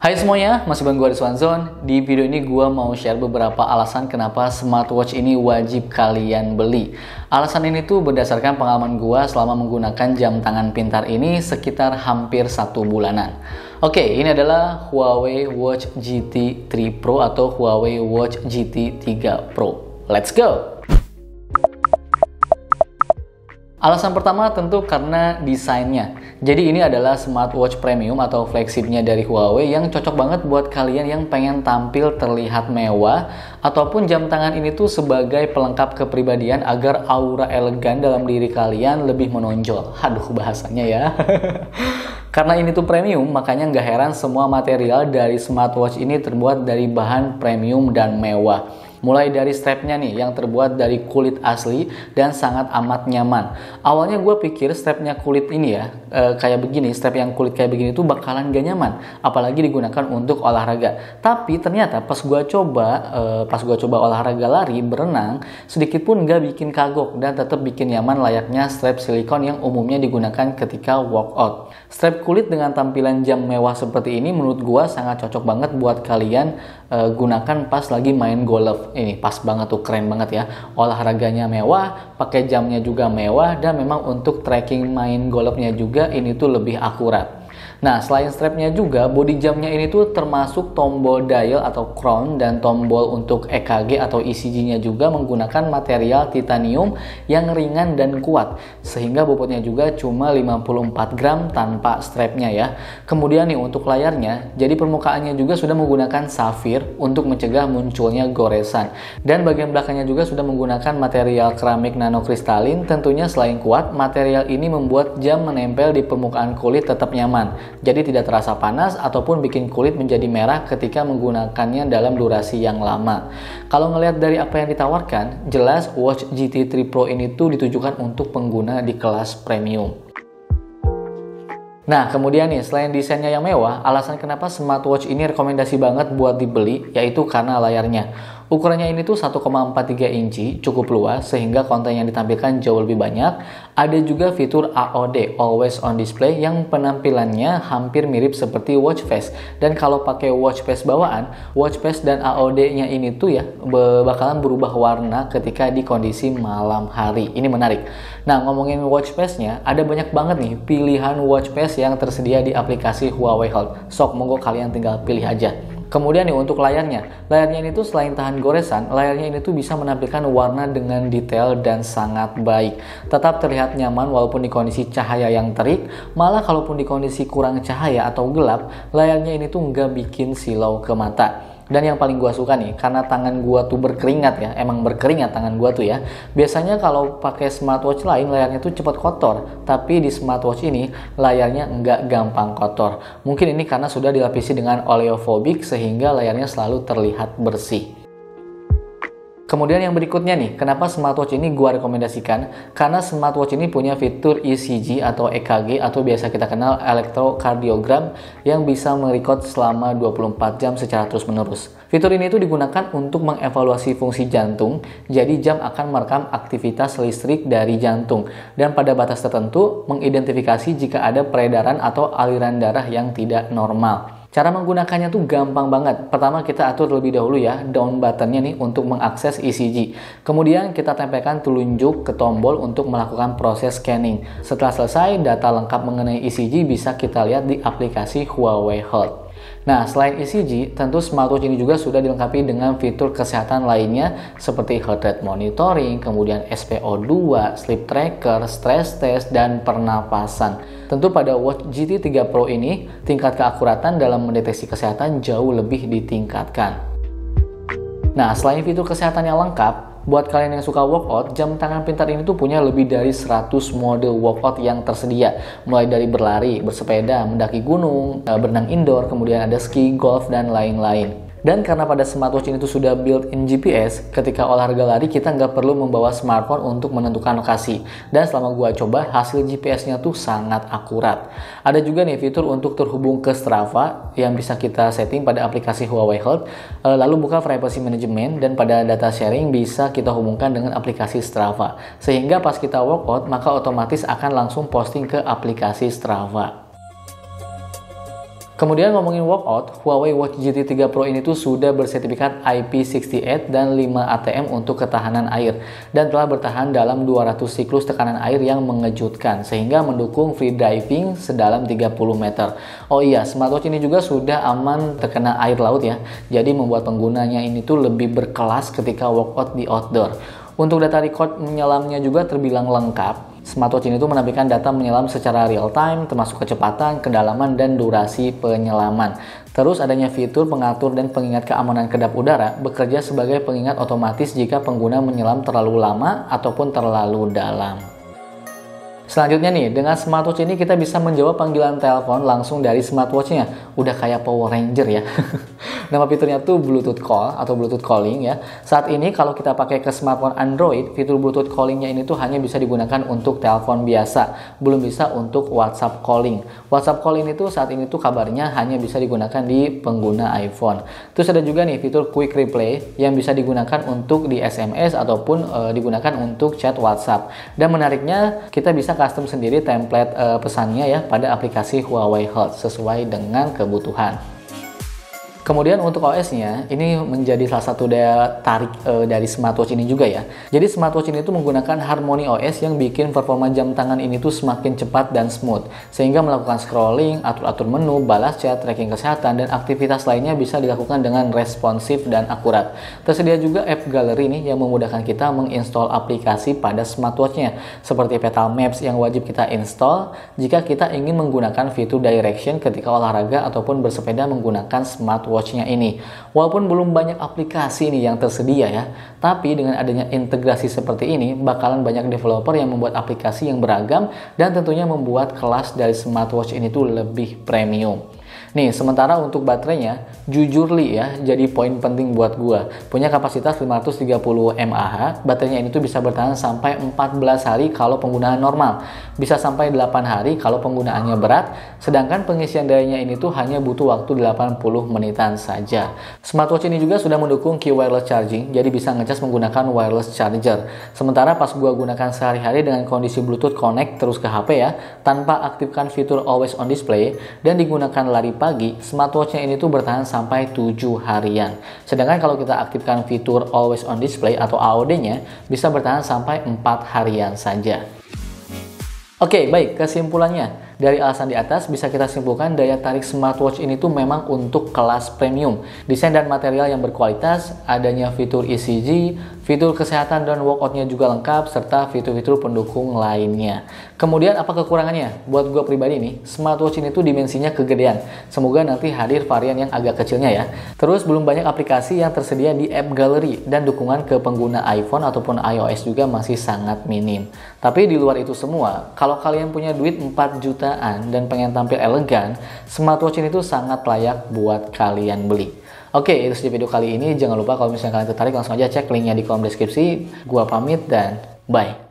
Hai semuanya, masih bareng gue Rizwan Zone. Di video ini gue mau share beberapa alasan kenapa smartwatch ini wajib kalian beli. Alasan ini tuh berdasarkan pengalaman gue selama menggunakan jam tangan pintar ini sekitar hampir 1 bulanan. Oke, ini adalah Huawei Watch GT 3 Pro atau Huawei Watch GT 3 Pro. Let's go! Alasan pertama tentu karena desainnya. Jadi ini adalah smartwatch premium atau flagshipnya dari Huawei yang cocok banget buat kalian yang pengen tampil terlihat mewah, ataupun jam tangan ini tuh sebagai pelengkap kepribadian agar aura elegan dalam diri kalian lebih menonjol. Aduh, bahasanya ya. Karena ini tuh premium, makanya nggak heran semua material dari smartwatch ini terbuat dari bahan premium dan mewah. Mulai dari strapnya nih yang terbuat dari kulit asli dan sangat amat nyaman. Awalnya gue pikir strapnya kulit ini ya kayak begini, strap yang kulit kayak begini tuh bakalan gak nyaman, apalagi digunakan untuk olahraga. Tapi ternyata pas gue coba olahraga lari, berenang, sedikit pun gak bikin kagok dan tetap bikin nyaman layaknya strap silikon yang umumnya digunakan ketika workout. Strap kulit dengan tampilan jam mewah seperti ini menurut gue sangat cocok banget buat kalian gunakan pas lagi main golf. Ini pas banget tuh, keren banget ya. Olahraganya mewah, pakai jamnya juga mewah, dan memang untuk tracking main golfnya juga ini tuh lebih akurat. Nah, selain strapnya juga, bodi jamnya ini tuh termasuk tombol dial atau crown dan tombol untuk EKG atau ECG-nya juga menggunakan material titanium yang ringan dan kuat, sehingga bobotnya juga cuma 54 gram tanpa strapnya ya. Kemudian nih untuk layarnya, jadi permukaannya juga sudah menggunakan safir untuk mencegah munculnya goresan. Dan bagian belakangnya juga sudah menggunakan material keramik nanokristalin. Tentunya selain kuat, material ini membuat jam menempel di permukaan kulit tetap nyaman. Jadi tidak terasa panas ataupun bikin kulit menjadi merah ketika menggunakannya dalam durasi yang lama. Kalau ngelihat dari apa yang ditawarkan, jelas Watch GT 3 Pro ini tuh ditujukan untuk pengguna di kelas premium. Nah, kemudian nih, selain desainnya yang mewah, alasan kenapa smartwatch ini rekomendasi banget buat dibeli, yaitu karena layarnya. Ukurannya ini tuh 1,43 inci, cukup luas, sehingga konten yang ditampilkan jauh lebih banyak. Ada juga fitur AOD, Always On Display, yang penampilannya hampir mirip seperti watch face. Dan kalau pakai watch face bawaan, watch face dan AOD-nya ini tuh ya, bakalan berubah warna ketika di kondisi malam hari. Ini menarik. Nah, ngomongin watch face-nya, ada banyak banget nih pilihan watch face yang tersedia di aplikasi Huawei Health. Sok, monggo kalian tinggal pilih aja. Kemudian nih untuk layarnya ini tuh selain tahan goresan, layarnya ini tuh bisa menampilkan warna dengan detail dan sangat baik. Tetap terlihat nyaman walaupun di kondisi cahaya yang terik, malah kalaupun di kondisi kurang cahaya atau gelap, layarnya ini tuh nggak bikin silau ke mata. Dan yang paling gua suka nih, karena tangan gua tuh berkeringat ya, emang berkeringat tangan gua tuh ya. Biasanya kalau pakai smartwatch lain layarnya tuh cepat kotor, tapi di smartwatch ini layarnya nggak gampang kotor. Mungkin ini karena sudah dilapisi dengan oleophobic sehingga layarnya selalu terlihat bersih. Kemudian yang berikutnya nih, kenapa smartwatch ini gua rekomendasikan? Karena smartwatch ini punya fitur ECG atau EKG atau biasa kita kenal elektrokardiogram yang bisa merekod selama 24 jam secara terus-menerus. Fitur ini tuh digunakan untuk mengevaluasi fungsi jantung, jadi jam akan merekam aktivitas listrik dari jantung dan pada batas tertentu mengidentifikasi jika ada peredaran atau aliran darah yang tidak normal. Cara menggunakannya tuh gampang banget. Pertama kita atur terlebih dahulu ya down buttonnya nih untuk mengakses ECG. Kemudian kita tempelkan telunjuk ke tombol untuk melakukan proses scanning. Setelah selesai, data lengkap mengenai ECG bisa kita lihat di aplikasi Huawei Health. Nah, selain ECG, tentu smartwatch ini juga sudah dilengkapi dengan fitur kesehatan lainnya seperti heart rate monitoring, kemudian SpO2, sleep tracker, stress test, dan pernapasan. Tentu pada Watch GT 3 Pro ini, tingkat keakuratan dalam mendeteksi kesehatan jauh lebih ditingkatkan. Nah, selain fitur kesehatan yang lengkap, buat kalian yang suka workout, jam tangan pintar ini tuh punya lebih dari 100 mode workout yang tersedia. Mulai dari berlari, bersepeda, mendaki gunung, berenang indoor, kemudian ada ski, golf, dan lain-lain. Dan karena pada smartwatch ini tuh sudah built-in GPS, ketika olahraga lari kita nggak perlu membawa smartphone untuk menentukan lokasi. Dan selama gua coba, hasil GPS-nya tuh sangat akurat. Ada juga nih fitur untuk terhubung ke Strava yang bisa kita setting pada aplikasi Huawei Health. Lalu buka privacy management dan pada data sharing bisa kita hubungkan dengan aplikasi Strava. Sehingga pas kita workout, maka otomatis akan langsung posting ke aplikasi Strava. Kemudian ngomongin workout, Huawei Watch GT 3 Pro ini tuh sudah bersertifikat IP68 dan 5 ATM untuk ketahanan air dan telah bertahan dalam 200 siklus tekanan air yang mengejutkan sehingga mendukung free diving sedalam 30 meter. Oh iya, smartwatch ini juga sudah aman terkena air laut ya. Jadi membuat penggunanya ini tuh lebih berkelas ketika workout di outdoor. Untuk data record menyelamnya juga terbilang lengkap. Smartwatch ini tuh menampilkan data menyelam secara real time, termasuk kecepatan, kedalaman, dan durasi penyelaman. Terus adanya fitur pengatur dan pengingat keamanan kedap udara bekerja sebagai pengingat otomatis jika pengguna menyelam terlalu lama ataupun terlalu dalam. Selanjutnya nih, dengan smartwatch ini kita bisa menjawab panggilan telepon langsung dari smartwatchnya. Udah kayak Power Ranger ya. Nama fiturnya tuh Bluetooth Call atau Bluetooth Calling ya. Saat ini kalau kita pakai ke smartphone Android, fitur Bluetooth Callingnya ini tuh hanya bisa digunakan untuk telepon biasa, belum bisa untuk WhatsApp Calling. WhatsApp Calling itu saat ini tuh kabarnya hanya bisa digunakan di pengguna iPhone. Terus ada juga nih fitur Quick Replay yang bisa digunakan untuk di SMS ataupun digunakan untuk chat WhatsApp. Dan menariknya kita bisa custom sendiri template pesannya ya pada aplikasi Huawei Health sesuai dengan kebutuhan. Kemudian untuk OS-nya, ini menjadi salah satu daya tarik dari smartwatch ini juga ya. Jadi smartwatch ini tuh menggunakan Harmony OS yang bikin performa jam tangan ini tuh semakin cepat dan smooth. Sehingga melakukan scrolling, atur-atur menu, balas chat, tracking kesehatan, dan aktivitas lainnya bisa dilakukan dengan responsif dan akurat. Tersedia juga app gallery nih yang memudahkan kita menginstall aplikasi pada smartwatch-nya. Seperti Petal Maps yang wajib kita install jika kita ingin menggunakan fitur direction ketika olahraga ataupun bersepeda menggunakan smartwatch watch-nya ini. Walaupun belum banyak aplikasi nih yang tersedia ya, tapi dengan adanya integrasi seperti ini bakalan banyak developer yang membuat aplikasi yang beragam dan tentunya membuat kelas dari smartwatch ini tuh lebih premium. Nih, sementara untuk baterainya, jujur li ya, jadi poin penting buat gua. Punya kapasitas 530 mAh, baterainya ini tuh bisa bertahan sampai 14 hari kalau penggunaan normal. Bisa sampai 8 hari kalau penggunaannya berat, sedangkan pengisian dayanya ini tuh hanya butuh waktu 80 menitan saja. Smartwatch ini juga sudah mendukung Qi wireless charging, jadi bisa ngecas menggunakan wireless charger. Sementara pas gua gunakan sehari-hari dengan kondisi Bluetooth connect terus ke HP ya, tanpa aktifkan fitur always on display dan digunakan lari pagi, smartwatch-nya ini tuh bertahan sampai 7 harian. Sedangkan kalau kita aktifkan fitur Always On Display atau AOD-nya, bisa bertahan sampai 4 harian saja. Oke, baik, kesimpulannya. Dari alasan di atas bisa kita simpulkan daya tarik smartwatch ini tuh memang untuk kelas premium. Desain dan material yang berkualitas, adanya fitur ECG, fitur kesehatan dan workoutnya juga lengkap, serta fitur-fitur pendukung lainnya. Kemudian apa kekurangannya? Buat gue pribadi nih, smartwatch ini tuh dimensinya kegedean. Semoga nanti hadir varian yang agak kecilnya ya. Terus belum banyak aplikasi yang tersedia di app gallery dan dukungan ke pengguna iPhone ataupun iOS juga masih sangat minim. Tapi di luar itu semua, kalau kalian punya duit 4 jutaan dan pengen tampil elegan, smartwatch ini tuh sangat layak buat kalian beli. Oke, itu saja video kali ini. Jangan lupa kalau misalnya kalian tertarik langsung aja cek linknya di kolom deskripsi. Gua pamit dan bye.